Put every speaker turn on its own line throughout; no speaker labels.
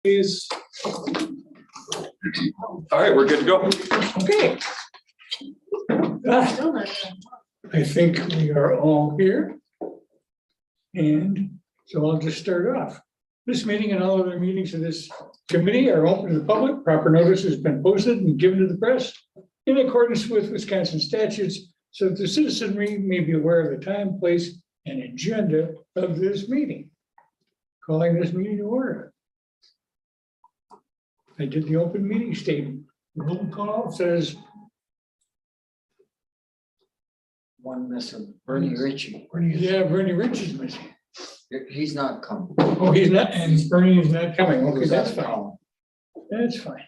Please. All right, we're good to go.
Okay. I think we are all here. And so I'll just start off. This meeting and all other meetings of this committee are open to the public. Proper notice has been posted and given to the press in accordance with Wisconsin statutes, so that the citizenry may be aware of the time, place, and agenda of this meeting. Calling this meeting to order. I did the open meeting statement. Roll call says
One missing, Bernie Ritchie.
yeah, Bernie Rich is missing.
He's not coming.
Oh, he's not, and Bernie is not coming. Okay,
He's
that's
out of
fine.
town.
That's fine.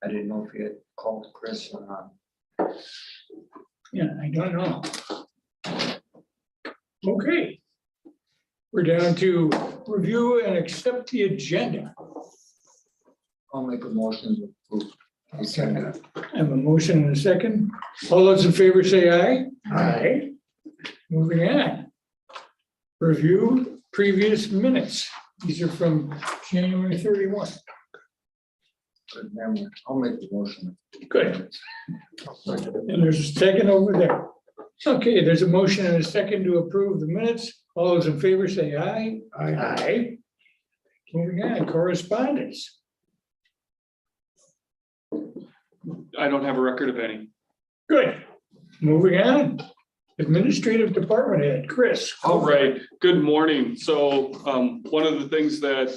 I didn't know if he had called Chris or not.
Yeah, I don't know. Okay. We're down to review and accept the agenda.
I'll make a motion to approve.
I have a motion and a second. All those in favor say aye. Aye. Moving on. Review previous minutes. These are from January 31.
Good memory. I'll make the motion.
Good. And there's a second over there. Okay, there's a motion and a second to approve the minutes. All those in favor say aye. Aye. Moving on, correspondence.
I don't have a record of any.
Good. Moving on. Administrative Department Head, Chris.
All right, good morning. So one of the things that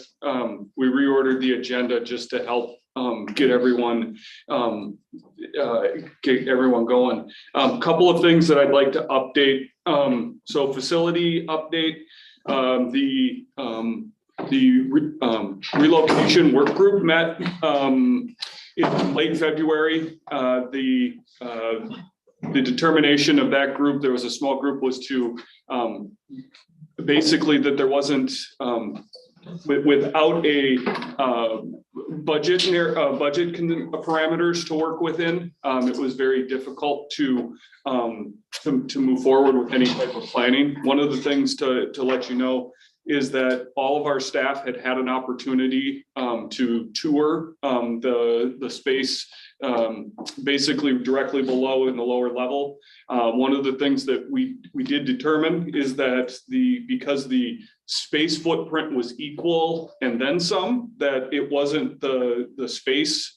we reordered the agenda just to help get everyone going. Couple of things that I'd like to update. So facility update, the relocation work group met in late February. The determination of that group, there was a small group, was to basically that there wasn't without a budget parameters to work within. It was very difficult to move forward with any type of planning. One of the things to let you know is that all of our staff had an opportunity to tour the space basically directly below in the lower level. One of the things that we did determine is that because the space footprint was equal and then some, that it wasn't the space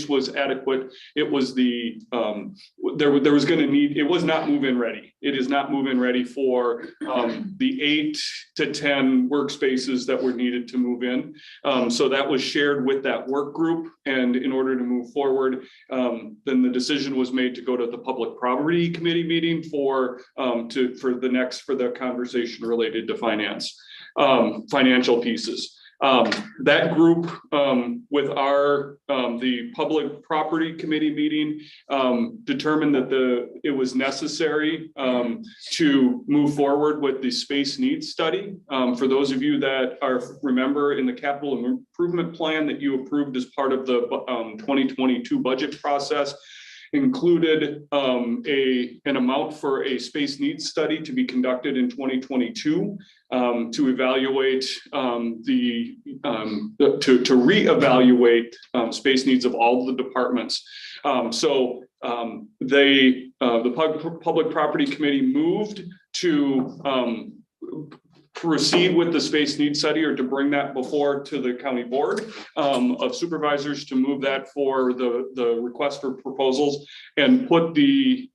was adequate. It was there was going to need, it was not move-in ready. It is not move-in ready for the 8 to 10 workspaces that were needed to move in. So that was shared with that work group, and in order to move forward, then the decision was made to go to the Public Property Committee meeting for the conversation related to financial pieces. That group with the Public Property Committee meeting determined that it was necessary to move forward with the space needs study. For those of you that remember in the capital improvement plan that you approved as part of the 2022 budget process, included an amount for a space needs study to be conducted in 2022 to evaluate to reevaluate space needs of all the departments. So the Public Property Committee moved to proceed with the space needs study, or to bring that to the county board of supervisors to move that for the request for proposals, and put the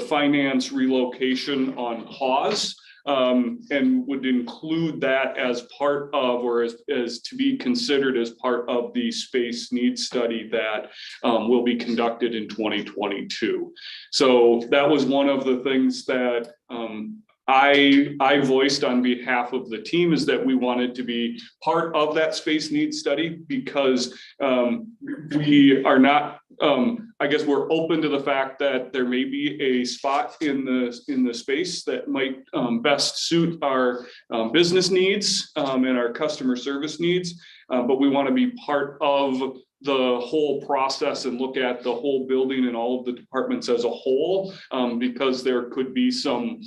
finance relocation on pause, and would include that as part of, or as to be considered as part of the space needs study that will be conducted in 2022. So that was one of the things that I voiced on behalf of the team, is that we wanted to be part of that space needs study, because we are not, I guess we're open to the fact that there may be a spot in the space that might best suit our business needs and our customer service needs, but we want to be part of the whole process and look at the whole building and all of the departments as a whole, because there could be some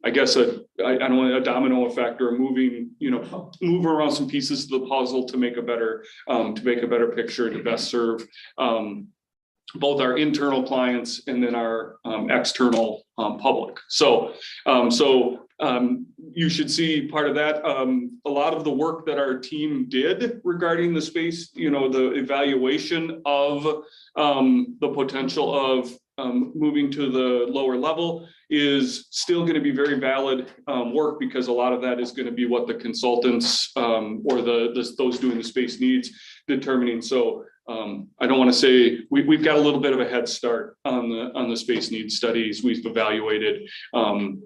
I guess I don't want a domino effect or moving, move around some pieces of the puzzle to make a better picture to best serve both our internal clients and then our external public. So you should see part of that. A lot of the work that our team did regarding the space, the evaluation of the potential of moving to the lower level is still going to be very valid work, because a lot of that is going to be what the consultants or those doing the space needs determining. So I don't want to say we've got a little bit of a head start on the space needs studies. We've evaluated and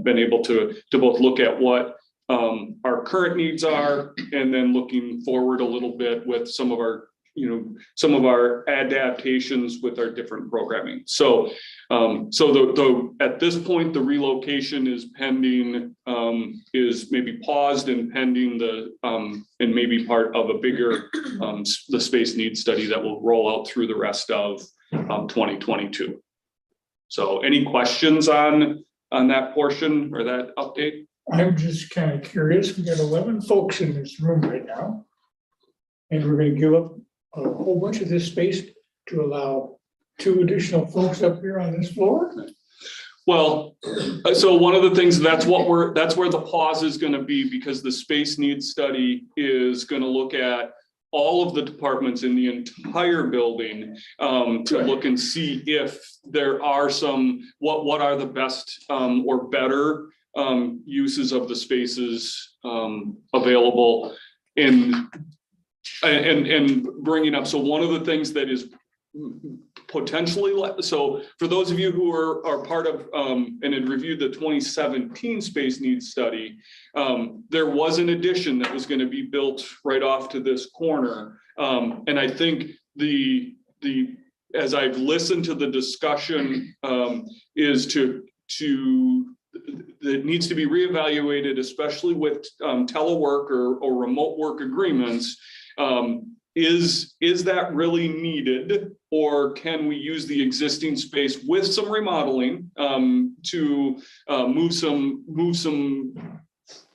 been able to both look at what our current needs are, and then looking forward a little bit with some of our adaptations with our different programming. So at this point, the relocation is pending, is maybe paused and pending and maybe part of a bigger the space needs study that will roll out through the rest of 2022. So any questions on that portion or that update?
I'm just kind of curious. We got 11 folks in this room right now, and we're going to give up a whole bunch of this space to allow 2 additional folks up here on this floor.
Well, so one of the things that's where the pause is going to be, because the space needs study is going to look at all of the departments in the entire building to look and see if there are what are the best or better uses of the spaces available and bringing up. So one of the things that is potentially, so for those of you who are part of and had reviewed the 2017 space needs study, there was an addition that was going to be built right off to this corner, and I think as I've listened to the discussion is that needs to be reevaluated, especially with telework or remote work agreements. Is that really needed, or can we use the existing space with some remodeling to move some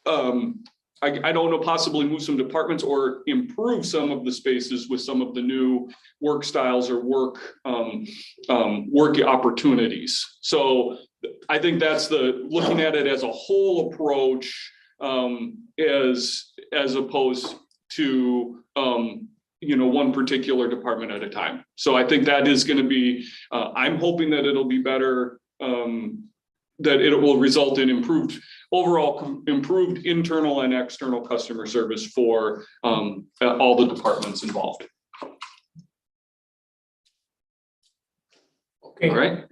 I don't know, possibly move some departments or improve some of the spaces with some of the new work styles or work opportunities. So I think that's looking at it as a whole approach, as opposed to one particular department at a time. So I think that is going to be, I'm hoping that it'll be better, that it will result in improved internal and external customer service for all the departments involved.
Okay.
All right.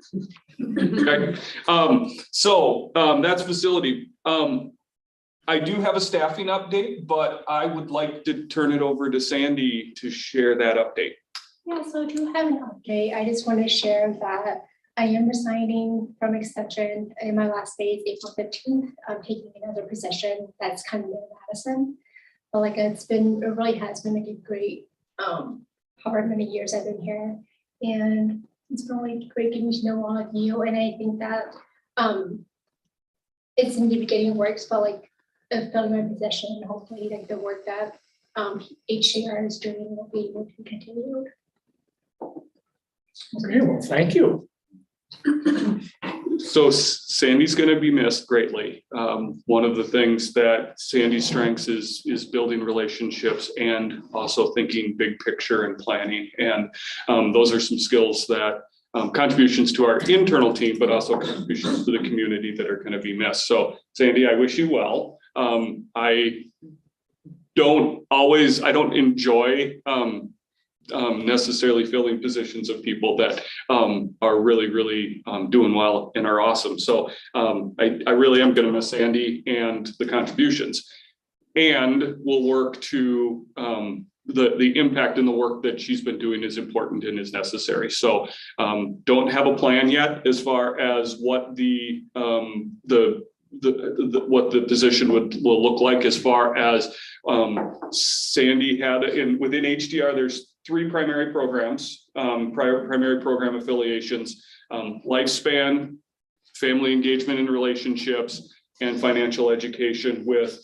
Okay. So that's facility. I do have a staffing update, but I would like to turn it over to Sandy to share that update.
Yeah, so I do have an update. I just want to share that I am resigning from extension, and my last day is April 15th. I'm taking another position that's kind of near Madison. But it really has been a great, however many years I've been here. And it's been really great getting to know all of you. And I think that it's in the beginning works, but filling my position, hopefully the work that HCR is doing will be able to continue.
Okay, well, thank you.
So Sandy's going to be missed greatly. One of the things that Sandy's strengths is building relationships and also thinking big picture and planning. And those are some skills that contributions to our internal team, but also contributions to the community that are going to be missed. So Sandy, I wish you well. I don't enjoy necessarily filling positions of people that are really doing well and are awesome. So I really am going to miss Sandy and the contributions, and we'll work to the impact and the work that she's been doing is important and is necessary. So don't have a plan yet as far as what what the position will look like, as far as Sandy had within HDR. There's 3 primary programs, primary program affiliations: lifespan, family engagement and relationships, and financial education, with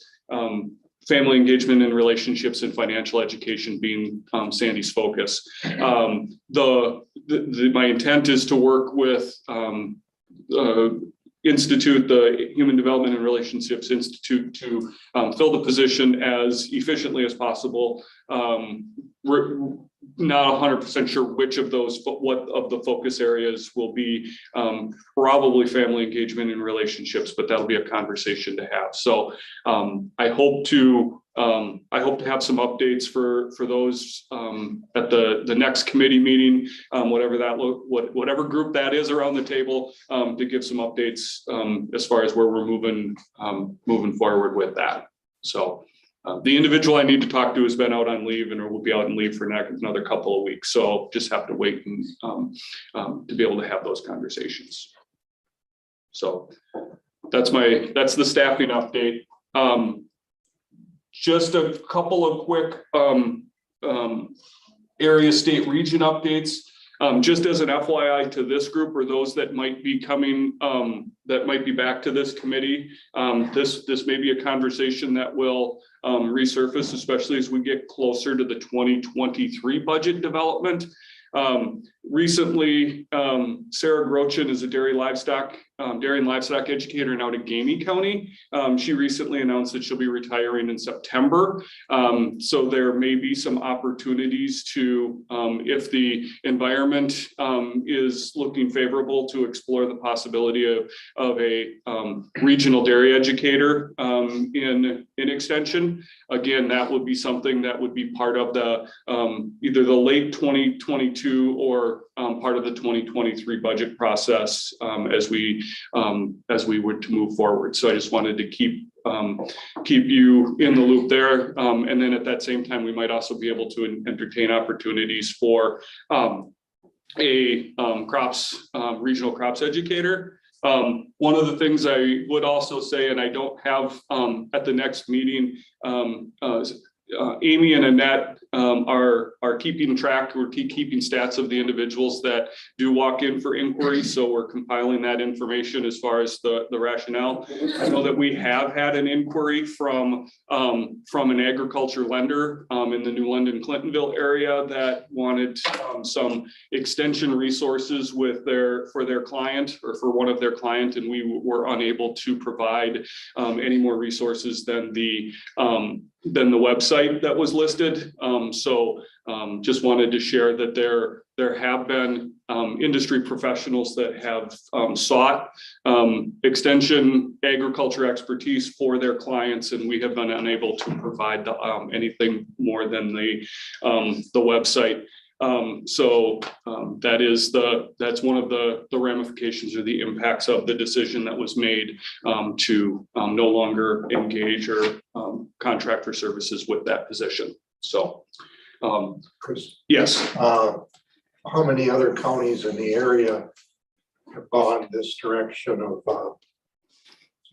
family engagement and relationships and financial education being Sandy's focus. My intent is to work with Institute, the Human Development and Relationships Institute, to fill the position as efficiently as possible. We're not 100% sure which of those, but what of the focus areas will be. Probably family engagement and relationships, but that'll be a conversation to have. So I hope to have some updates for those at the next committee meeting, whatever group that is around the table, to give some updates as far as where we're moving forward with that. So the individual I need to talk to has been out on leave and will be out on leave for another couple of weeks. So just have to wait and to be able to have those conversations. So that's the staffing update. Just a couple of quick area, state, region updates. Just as an FYI to this group, or those that might be coming, that might be back to this committee, this may be a conversation that will resurface, especially as we get closer to the 2023 budget development. Recently, Sarah Grochin is a dairy and livestock educator now to Gamey County. She recently announced that she'll be retiring in September. So there may be some opportunities to, if the environment is looking favorable, to explore the possibility of a regional dairy educator in extension. Again, that would be something that would be part of the either the late 2022 or part of the 2023 budget process as we were to move forward. So I just wanted to keep you in the loop there, and then at that same time we might also be able to entertain opportunities for a regional crops educator. One of the things I would also say, and I don't have at the next meeting, Amy and Annette are keeping track, or keeping stats of the individuals that do walk in for inquiry. So we're compiling that information as far as the rationale. I know that we have had an inquiry from an agriculture lender in the New London, Clintonville area that wanted some extension resources for their client, or for one of their clients, and we were unable to provide any more resources than the website that was listed. So just wanted to share that there have been industry professionals that have sought extension agriculture expertise for their clients, and we have been unable to provide anything more than the website. So that's one of the ramifications or the impacts of the decision that was made to no longer engage or contract for services with that position. So,
Chris,
yes.
how many other counties in the area have gone this direction of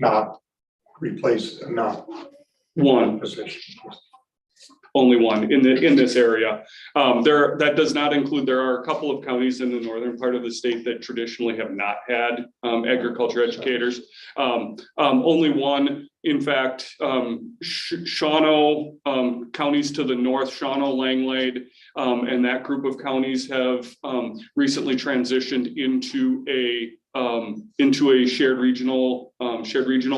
not
One.
position?
Only one in this area. That does not include, there are a couple of counties in the northern part of the state that traditionally have not had agriculture educators. Only one, in fact, Shawano, counties to the north, Shawano, Langlade, and that group of counties have recently transitioned into a shared regional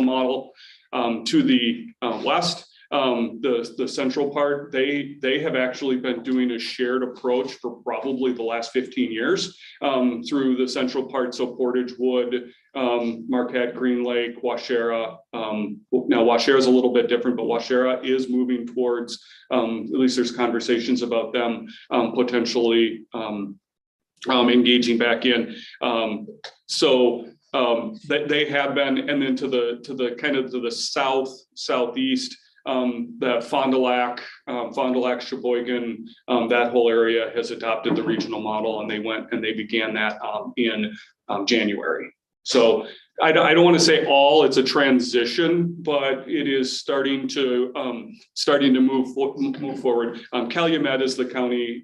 model. To the west, the central part, they have actually been doing a shared approach for probably the last 15 years through the central part. So Portage Wood, Marquette, Green Lake, Waupaca. Now Waupaca is a little bit different, but Waupaca is moving towards, at least there's conversations about them potentially engaging back in. So they have been, and then to the kind of to the southeast, that Fond du Lac, Sheboygan, that whole area has adopted the regional model, and they went and they began that in January. So I don't want to say all, it's a transition, but it is starting to move forward. Calumet is the county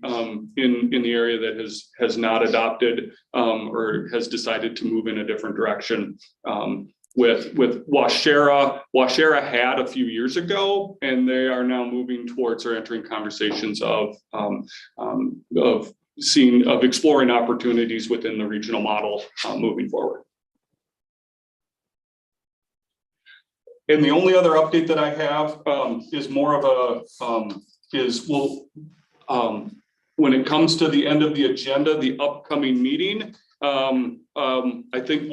in the area that has not adopted or has decided to move in a different direction. with Waupaca. Waupaca had a few years ago, and they are now moving towards or entering conversations of exploring opportunities within the regional model moving forward. And the only other update that I have is more of when it comes to the end of the agenda, the upcoming meeting, I think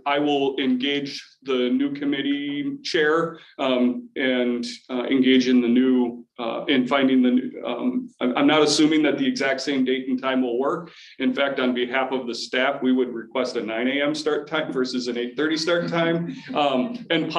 I will engage the new committee chair and engage in the new in finding the new. I'm not assuming that the exact same date and time will work. In fact, on behalf of the staff, we would request a 9 a.m. start time versus an 8:30 start time, and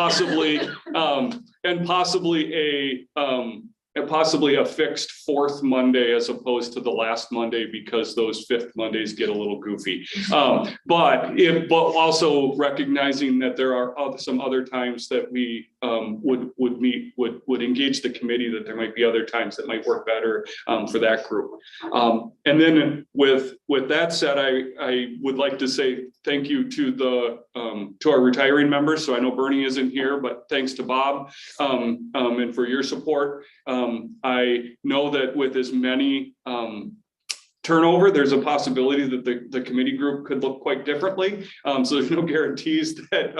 possibly a fixed fourth Monday as opposed to the last Monday, because those fifth Mondays get a little goofy. But also recognizing that there are some other times that we would engage the committee, that there might be other times that might work better for that group. And then with that said, I would like to say thank you to our retiring members. So I know Bernie isn't here, but thanks to Bob and for your support. I know that with as many turnover, there's a possibility that the committee group could look quite differently. So there's no guarantees that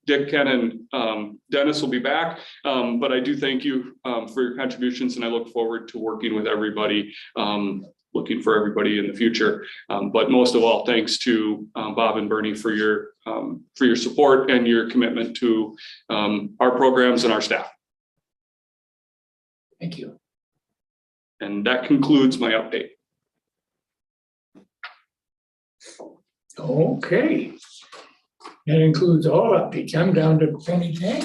Dick, Ken, and Dennis will be back. But I do thank you for your contributions, and I look forward to working with everybody, looking for everybody in the future. But most of all, thanks to Bob and Bernie for your support and your commitment to our programs and our staff.
Thank you.
And that concludes my update.
Okay. That includes all updates. I'm down to penny tank.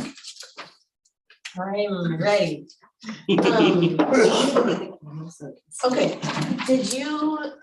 I'm ready. Okay, did you,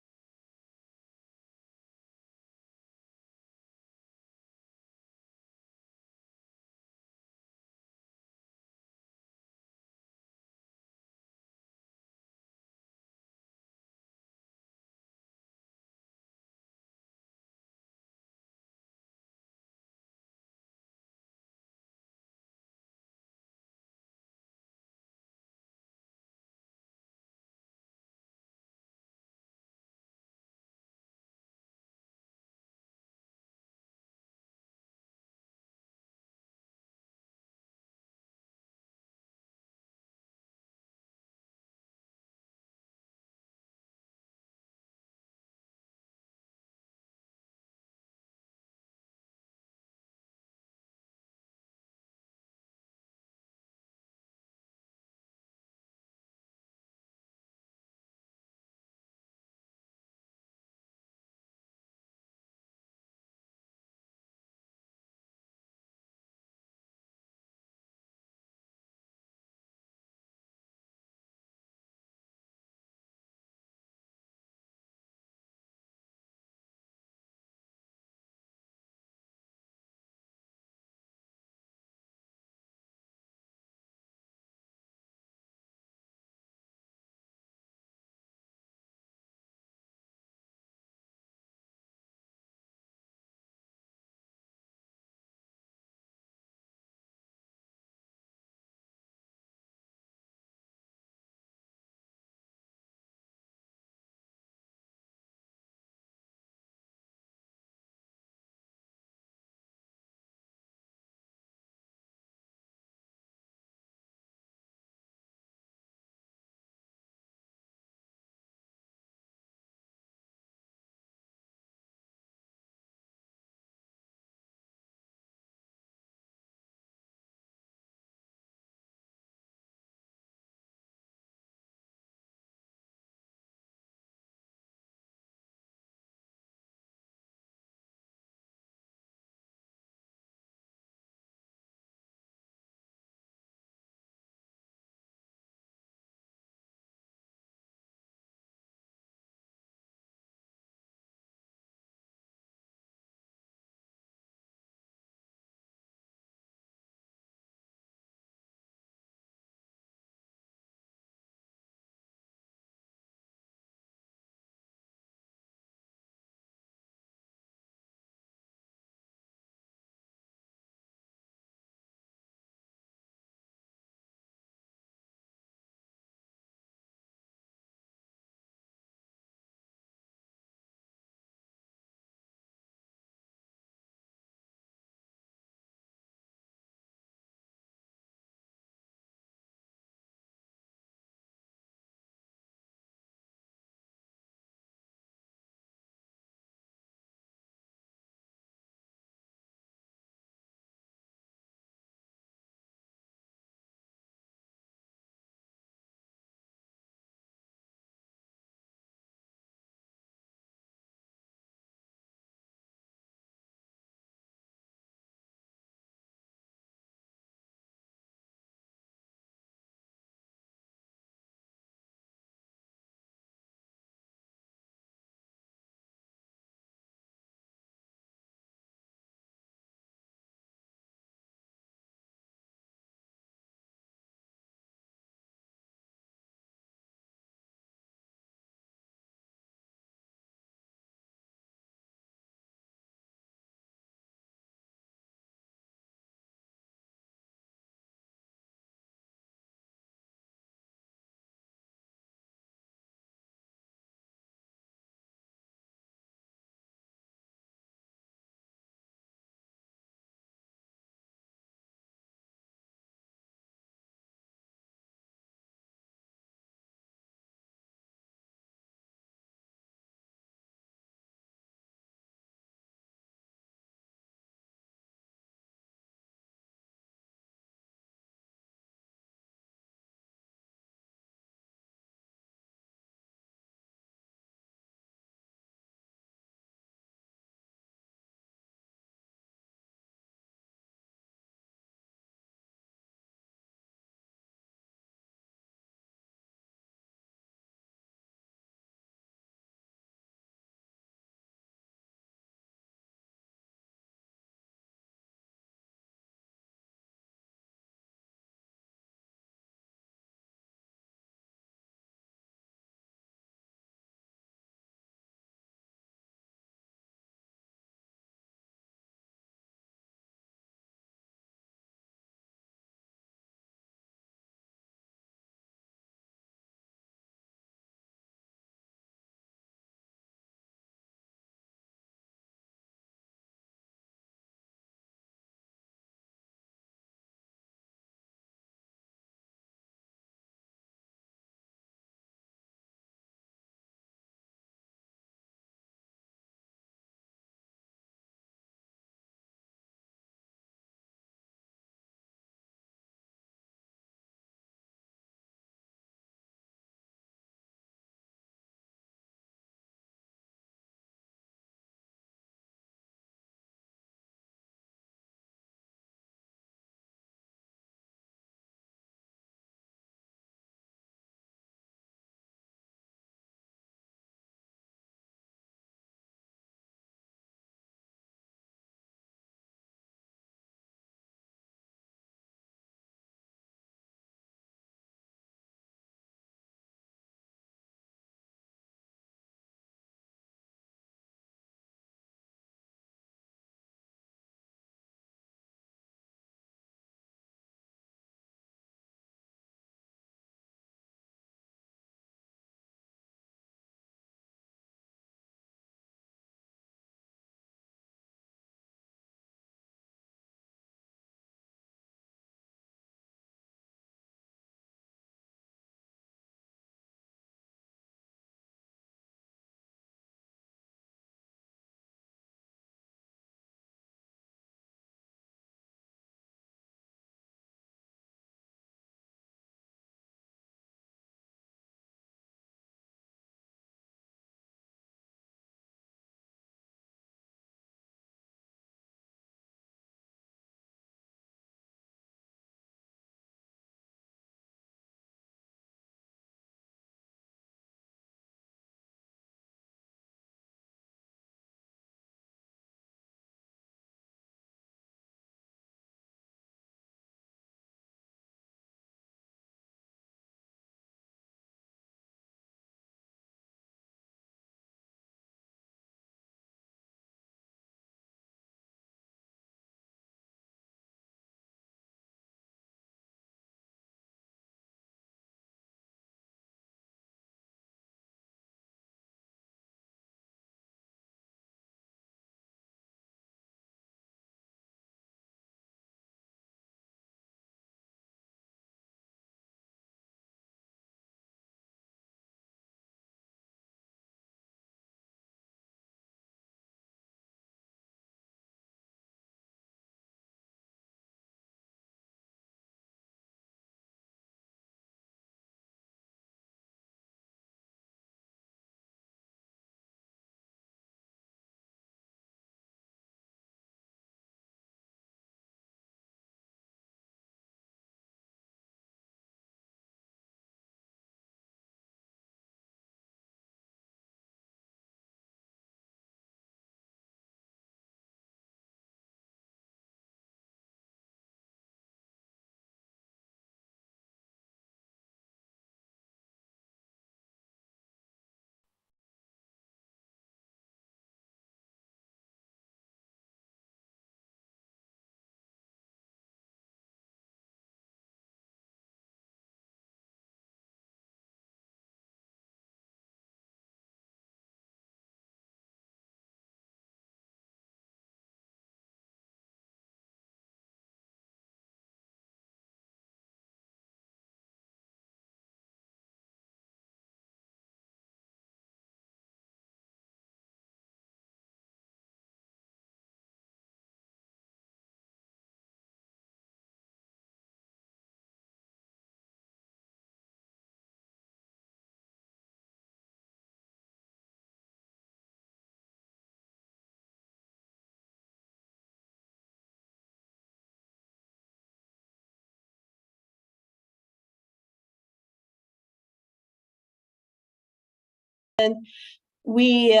we,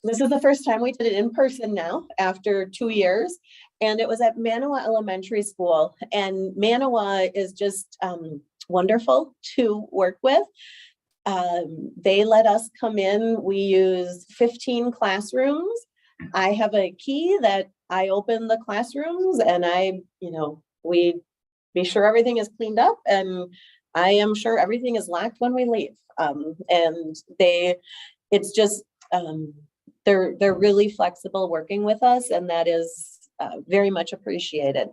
this is the first time we did it in person now after 2 years. And it was at Manawa Elementary School, and Manawa is just wonderful to work with. They let us come in. We use 15 classrooms. I have a key that I open the classrooms, and we be sure everything is cleaned up, and I am sure everything is locked when we leave. And it's just, they're really flexible working with us, and that is very much appreciated.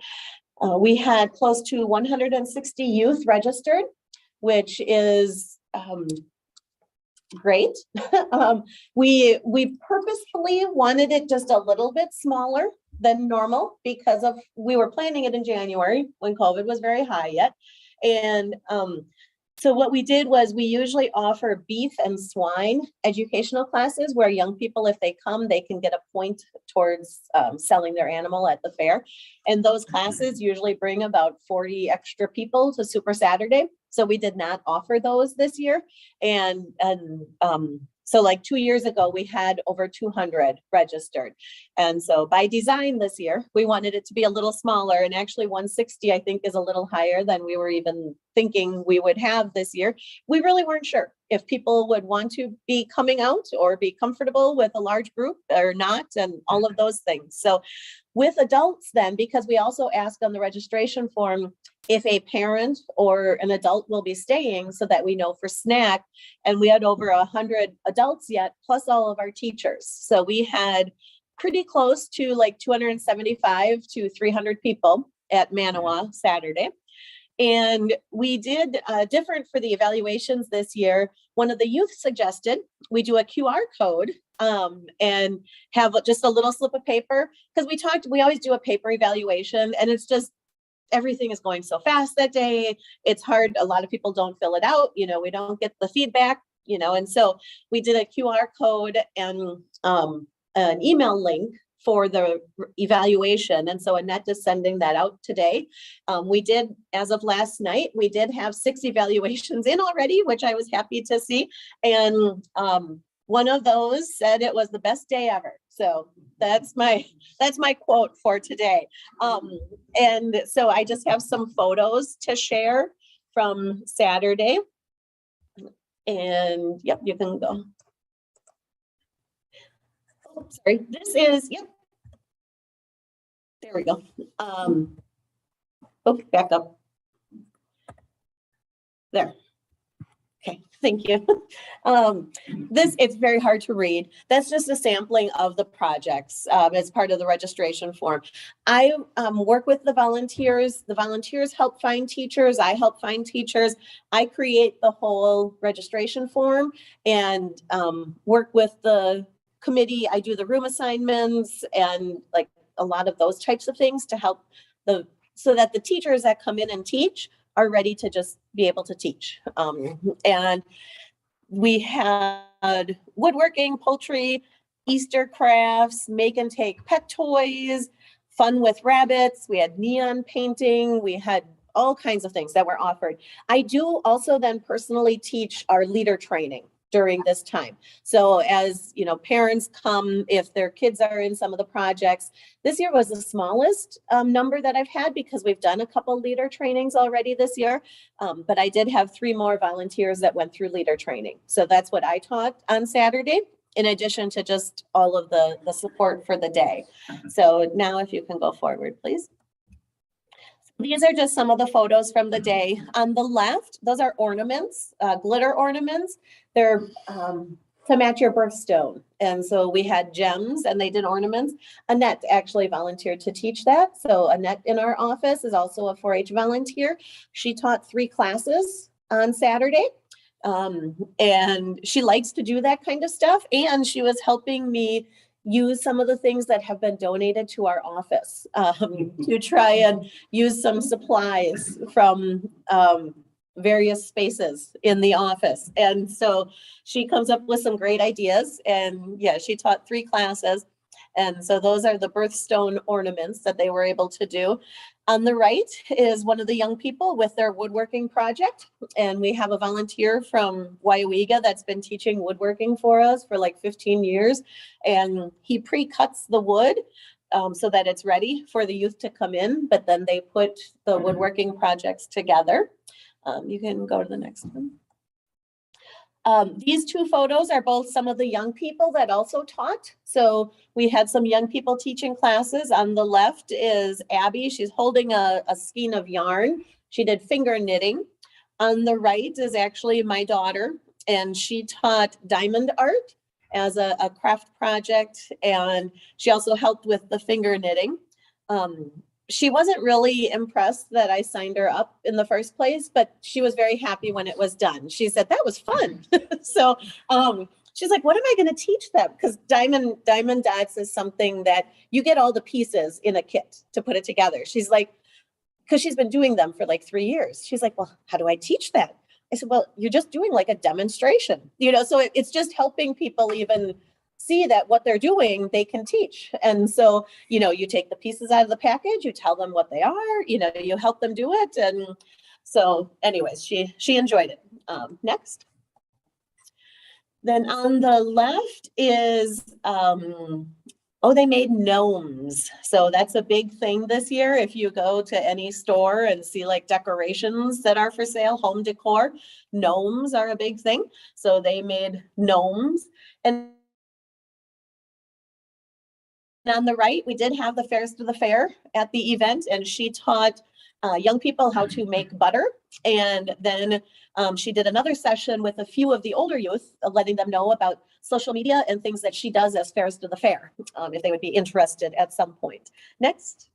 We had close to 160 youth registered, which is great. We purposefully wanted it just a little bit smaller than normal because we were planning it in January when COVID was very high yet. And so what we did was we usually offer beef and swine educational classes where young people, if they come, they can get a point towards selling their animal at the fair. And those classes usually bring about 40 extra people to Super Saturday. So we did not offer those this year. And so like 2 years ago, we had over 200 registered. And so by design this year, we wanted it to be a little smaller, and actually 160, I think, is a little higher than we were even thinking we would have this year. We really weren't sure if people would want to be coming out or be comfortable with a large group or not, and all of those things. So with adults then, because we also ask on the registration form if a parent or an adult will be staying so that we know for snack, and we had over 100 adults yet, plus all of our teachers. So we had pretty close to like 275 to 300 people at Manawa Saturday. And we did different for the evaluations this year. One of the youth suggested we do a QR code and have just a little slip of paper, because we always do a paper evaluation, and it's just, everything is going so fast that day. It's hard. A lot of people don't fill it out. We don't get the feedback, and so we did a QR code and an email link for the evaluation. And so Annette is sending that out today. We did, as of last night, we did have 6 evaluations in already, which I was happy to see. And one of those said it was the best day ever. So that's my quote for today. And so I just have some photos to share from Saturday. And yep, you can go. Oh, sorry, this is, yep. There we go. Oh, back up. There. Okay, thank you. It's very hard to read. That's just a sampling of the projects as part of the registration form. I work with the volunteers. The volunteers help find teachers. I help find teachers. I create the whole registration form and work with the committee. I do the room assignments and like a lot of those types of things to help so that the teachers that come in and teach are ready to just be able to teach. And we had woodworking, poultry, Easter crafts, make and take pet toys, fun with rabbits. We had neon painting. We had all kinds of things that were offered. I do also then personally teach our leader training during this time. So as parents come, if their kids are in some of the projects, this year was the smallest number that I've had because we've done a couple leader trainings already this year. But I did have 3 more volunteers that went through leader training. So that's what I taught on Saturday, in addition to just all of the support for the day. So now if you can go forward, please. These are just some of the photos from the day. On the left, those are ornaments, glitter ornaments. They're to match your birthstone. And so we had gems and they did ornaments. Annette actually volunteered to teach that. So Annette in our office is also a 4-H volunteer. She taught 3 classes on Saturday. And she likes to do that kind of stuff. And she was helping me use some of the things that have been donated to our office to try and use some supplies from various spaces in the office. And so she comes up with some great ideas. And yeah, she taught 3 classes. And so those are the birthstone ornaments that they were able to do. On the right is one of the young people with their woodworking project. And we have a volunteer from Waupaca that's been teaching woodworking for us for like 15 years. And he pre-cuts the wood so that it's ready for the youth to come in, but then they put the woodworking projects together. You can go to the next one. These two photos are both some of the young people that also taught. So we had some young people teaching classes. On the left is Abby. She's holding a skein of yarn. She did finger knitting. On the right is actually my daughter, and she taught diamond art as a craft project, and she also helped with the finger knitting. She wasn't really impressed that I signed her up in the first place, but she was very happy when it was done. She said, that was fun. So she's like, what am I going to teach them? Because diamond dots is something that you get all the pieces in a kit to put it together. She's like, because she's been doing them for like 3 years. She's like, well, how do I teach that? I said, well, you're just doing like a demonstration, so it's just helping people even see that what they're doing, they can teach. And so, you take the pieces out of the package, you tell them what they are, you help them do it. And so anyways, she enjoyed it. Next. Then on the left is, they made gnomes. So that's a big thing this year. If you go to any store and see like decorations that are for sale, home decor, gnomes are a big thing. So they made gnomes. And on the right, we did have the fairest of the fair at the event, and she taught young people how to make butter. And then she did another session with a few of the older youth, letting them know about social media and things that she does as fairest of the fair, if they would be interested at some point. Next.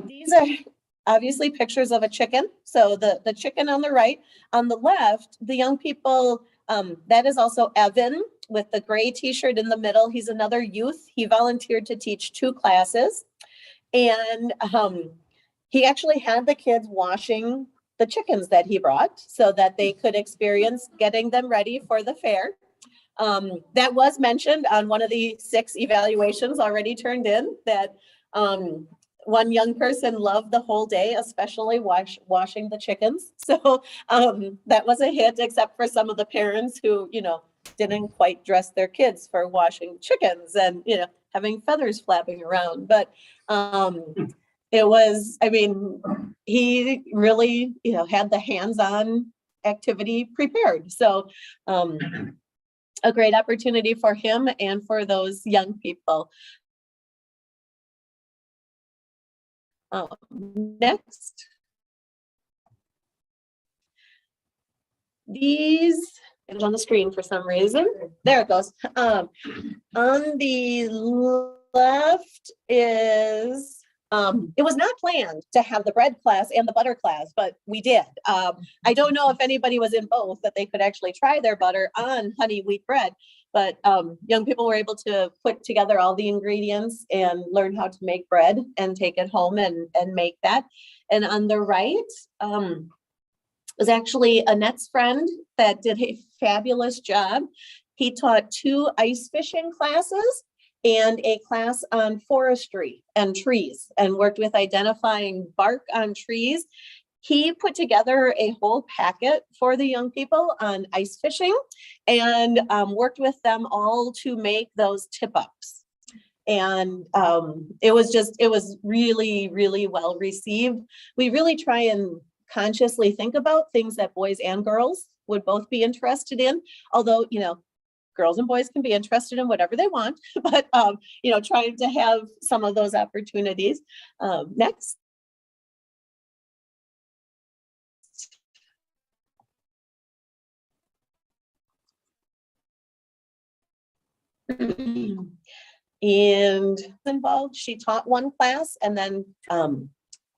These are obviously pictures of a chicken. So the chicken on the right. On the left, the young people, that is also Evan with the gray t-shirt in the middle. He's another youth. He volunteered to teach 2 classes. And he actually had the kids washing the chickens that he brought so that they could experience getting them ready for the fair. That was mentioned on one of the 6 evaluations already turned in, that one young person loved the whole day, especially washing the chickens. So that was a hit, except for some of the parents who, didn't quite dress their kids for washing chickens and, having feathers flapping around. But it was, he really, had the hands-on activity prepared. So a great opportunity for him and for those young people. Next. These, it's on the screen for some reason. There it goes. On the left is, it was not planned to have the bread class and the butter class, but we did. I don't know if anybody was in both, that they could actually try their butter on honey wheat bread, but young people were able to put together all the ingredients and learn how to make bread and take it home and make that. And on the right, was actually Annette's friend that did a fabulous job. He taught 2 ice fishing classes and a class on forestry and trees, and worked with identifying bark on trees. He put together a whole packet for the young people on ice fishing, and worked with them all to make those tip-ups. And it was really, really well received. We really try and consciously think about things that boys and girls would both be interested in, although, girls and boys can be interested in whatever they want, but, trying to have some of those opportunities. Next. And involved, she taught 1 class, and then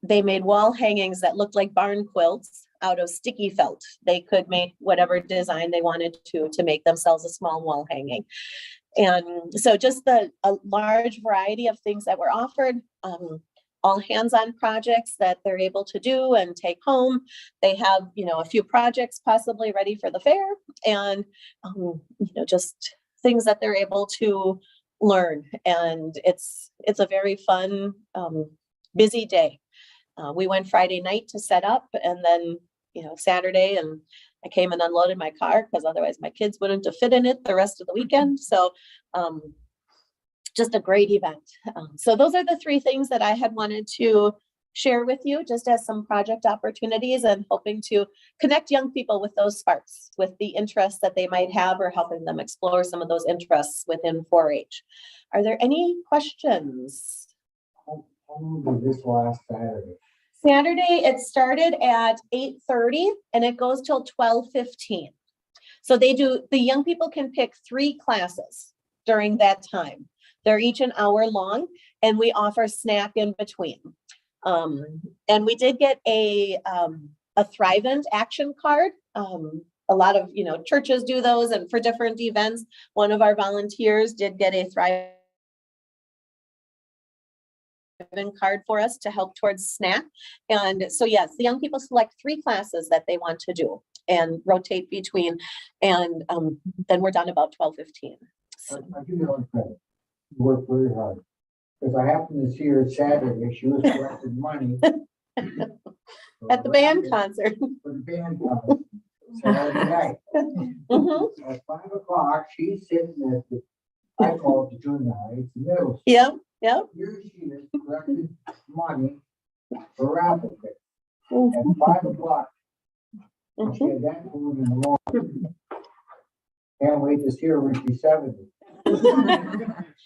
they made wall hangings that looked like barn quilts out of sticky felt. They could make whatever design they wanted to make themselves a small wall hanging. And so just a large variety of things that were offered, all hands-on projects that they're able to do and take home. They have, a few projects possibly ready for the fair, and, just things that they're able to learn. And it's a very fun, busy day. We went Friday night to set up, and then, Saturday, and I came and unloaded my car because otherwise my kids wouldn't have fit in it the rest of the weekend. So just a great event. So those are the three things that I had wanted to share with you, just as some project opportunities, and hoping to connect young people with those sparks, with the interests that they might have, or helping them explore some of those interests within 4-H. Are there any questions?
How long did this last Saturday?
Saturday, it started at 8:30 and it goes till 12:15. So the young people can pick 3 classes during that time. They're each an hour long, and we offer snack in between. And we did get a Thrivent action card. A lot of, churches do those, and for different events, one of our volunteers did get a Thrivent card for us to help towards snack. And so, yes, the young people select 3 classes that they want to do and rotate between, and then we're done about 12:15.
I give you one credit. You worked very hard. Because I happened to see her Saturday, she was collecting money.
At the band concert.
For the band concert. Saturday night.
Mhm.
At 5 o'clock, she's sitting at the, I call it the junior high, it's the middle. school.
Yep, yep.
Here she is collecting money for raffle tickets.
Mhm.
At 5 o'clock, she
Mhm.
had that food in the morning. Can't wait to see her when she's 70.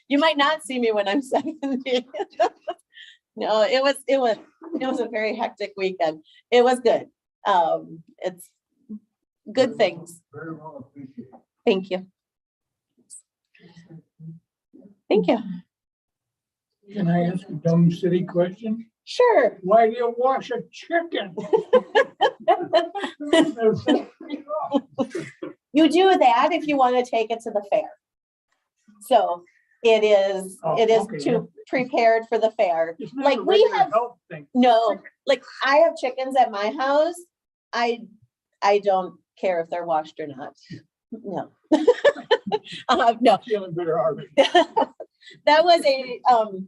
You might not see me when I'm 70. No, it was a very hectic weekend. It was good. It's good things.
Very well appreciated.
Thank you. Thank you.
Can I ask a dumb city question?
Sure.
Why do you wash a chicken?
You do that if you want to take it to the fair. So it is
Okay.
to prepared for the fair.
It's not
Like
a
we
regular
have,
health thing.
no, like I have chickens at my house. I don't care if they're washed or not. No. No.
Feeling better already.
That was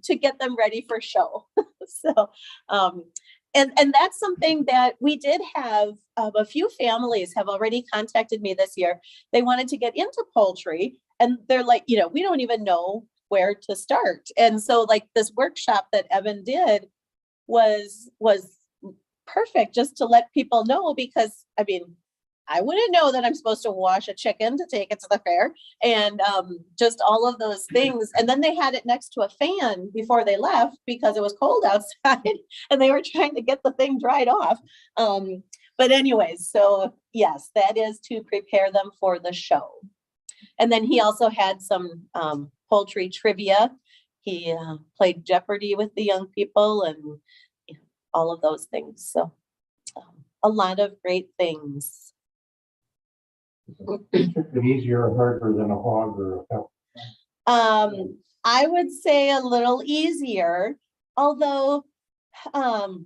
to get them ready for show. So, and that's something that we did have. A few families have already contacted me this year. They wanted to get into poultry, and they're like, we don't even know where to start. And so, like, this workshop that Evan did was perfect, just to let people know, because I wouldn't know that I'm supposed to wash a chicken to take it to the fair, and just all of those things. And then they had it next to a fan before they left because it was cold outside and they were trying to get the thing dried off. But anyways, so yes, that is to prepare them for the show. And then he also had some poultry trivia. He played Jeopardy with the young people and all of those things. So a lot of great things.
Chicken easier or harder than a hog or a cow?
I would say a little easier, although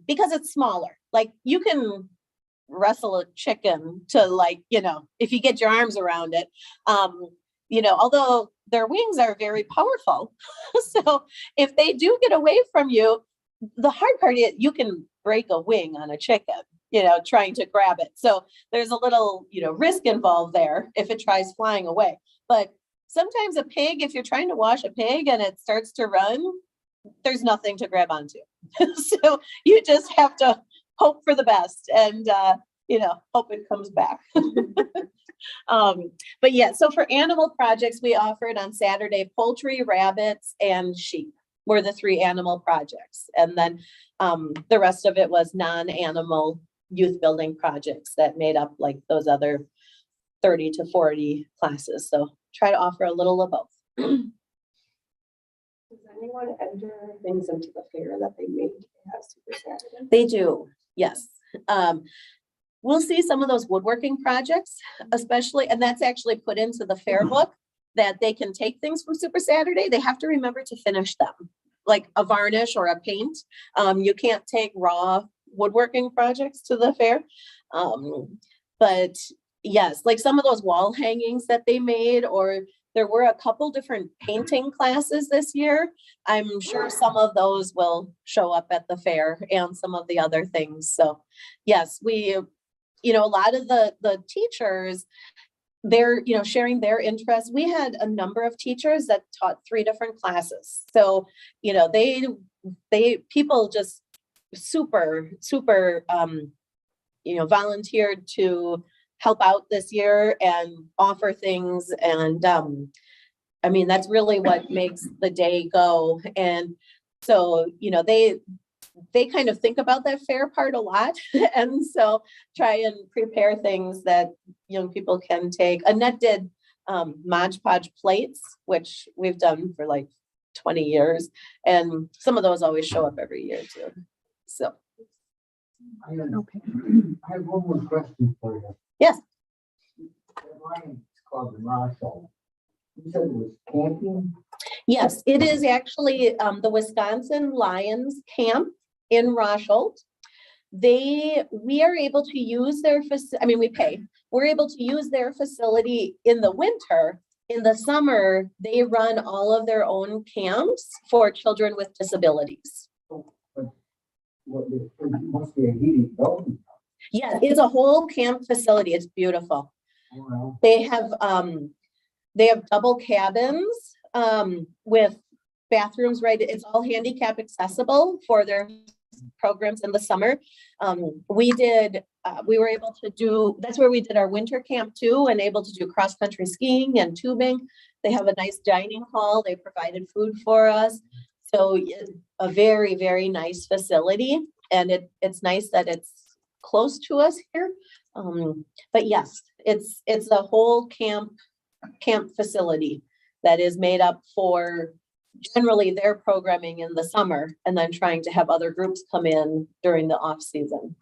because it's smaller. Like you can wrestle a chicken to, like, if you get your arms around it, although their wings are very powerful. So if they do get away from you, the hard part is you can break a wing on a chicken, trying to grab it. So there's a little, risk involved there if it tries flying away. But sometimes a pig, if you're trying to wash a pig and it starts to run, there's nothing to grab onto. So you just have to hope for the best and, hope it comes back. But yeah, so for animal projects, we offered on Saturday, poultry, rabbits, and sheep were the 3 animal projects. And then the rest of it was non-animal youth building projects that made up like those other 30 to 40 classes. So try to offer a little of both.
Does anyone enter things into the fair that they made have Super Saturday?
They do, yes. We'll see some of those woodworking projects, especially, and that's actually put into the fair book, that they can take things from Super Saturday. They have to remember to finish them, like a varnish or a paint. You can't take raw woodworking projects to the fair. But yes, like some of those wall hangings that they made, or There were a couple different painting classes this year. I'm sure some of those will show up at the fair and some of the other things. So yes, a lot of the teachers, they're, sharing their interests. We had a number of teachers that taught 3 different classes. So, people just super, volunteered to help out this year and offer things. And, that's really what makes the day go. And so, they kind of think about that fair part a lot. And so try and prepare things that young people can take. Annette did Mod Podge plates, which we've done for like 20 years. And some of those always show up every year too. So.
I have one more question for you.
Yes.
The Lions Club in Rochelle. You said it was camping?
Yes, it is actually the Wisconsin Lions Camp in Rosholt. We are able to use their we pay. We're able to use their facility in the winter. In the summer, they run all of their own camps for children with disabilities.
It must be a heated building.
Yeah, it's a whole camp facility. It's beautiful.
Well,
They have double cabins with bathrooms, right? It's all handicap accessible for their programs in the summer. We were able to that's where we did our winter camp too, and able to do cross-country skiing and tubing. They have a nice dining hall. They provided food for us. So a very, very nice facility. And it's nice that it's close to us here. But yes, it's a whole camp facility that is made up for generally their programming in the summer, and then trying to have other groups come in during the off season.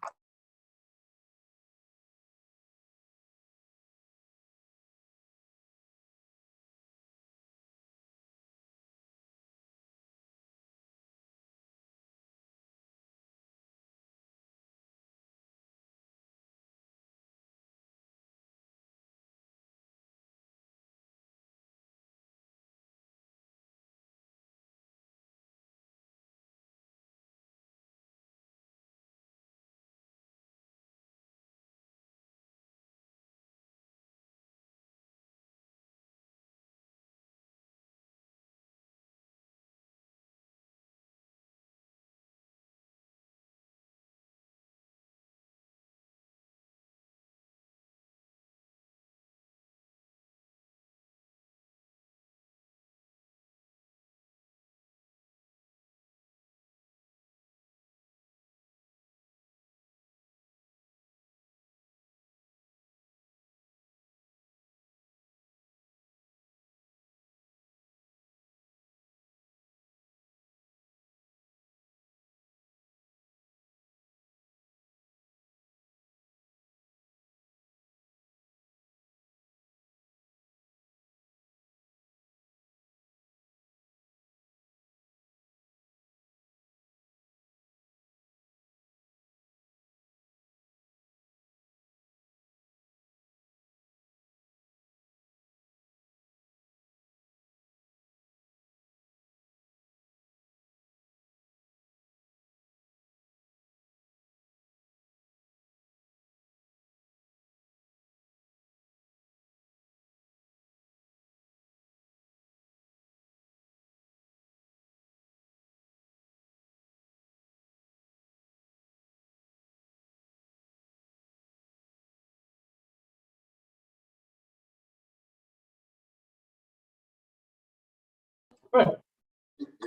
But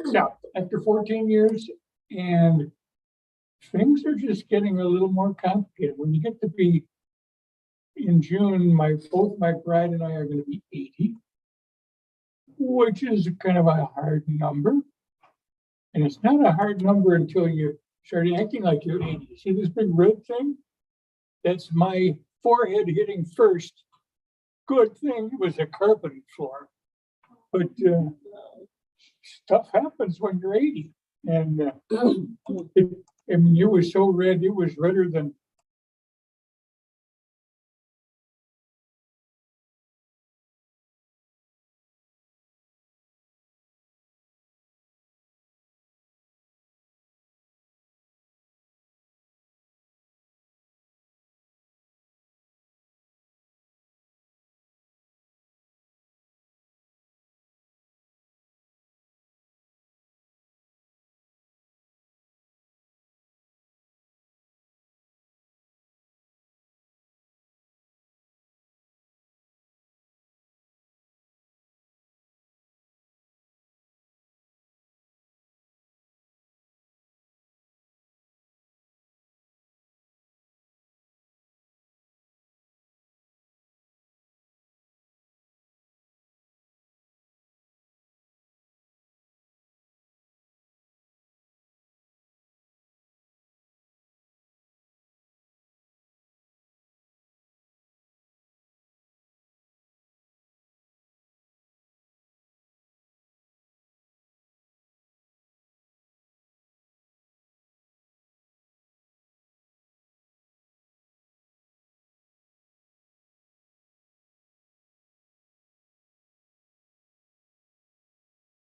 yeah, after 14 years, and things are just getting a little more complicated. When you get to be in June, both my bride and I are going to be 80, which is kind of a hard number. And it's not a hard number until you start acting like you're 80. See this big red thing? That's my forehead hitting first. Good thing it was a carpeted floor. But stuff happens when you're 80. And you were so red, it was redder than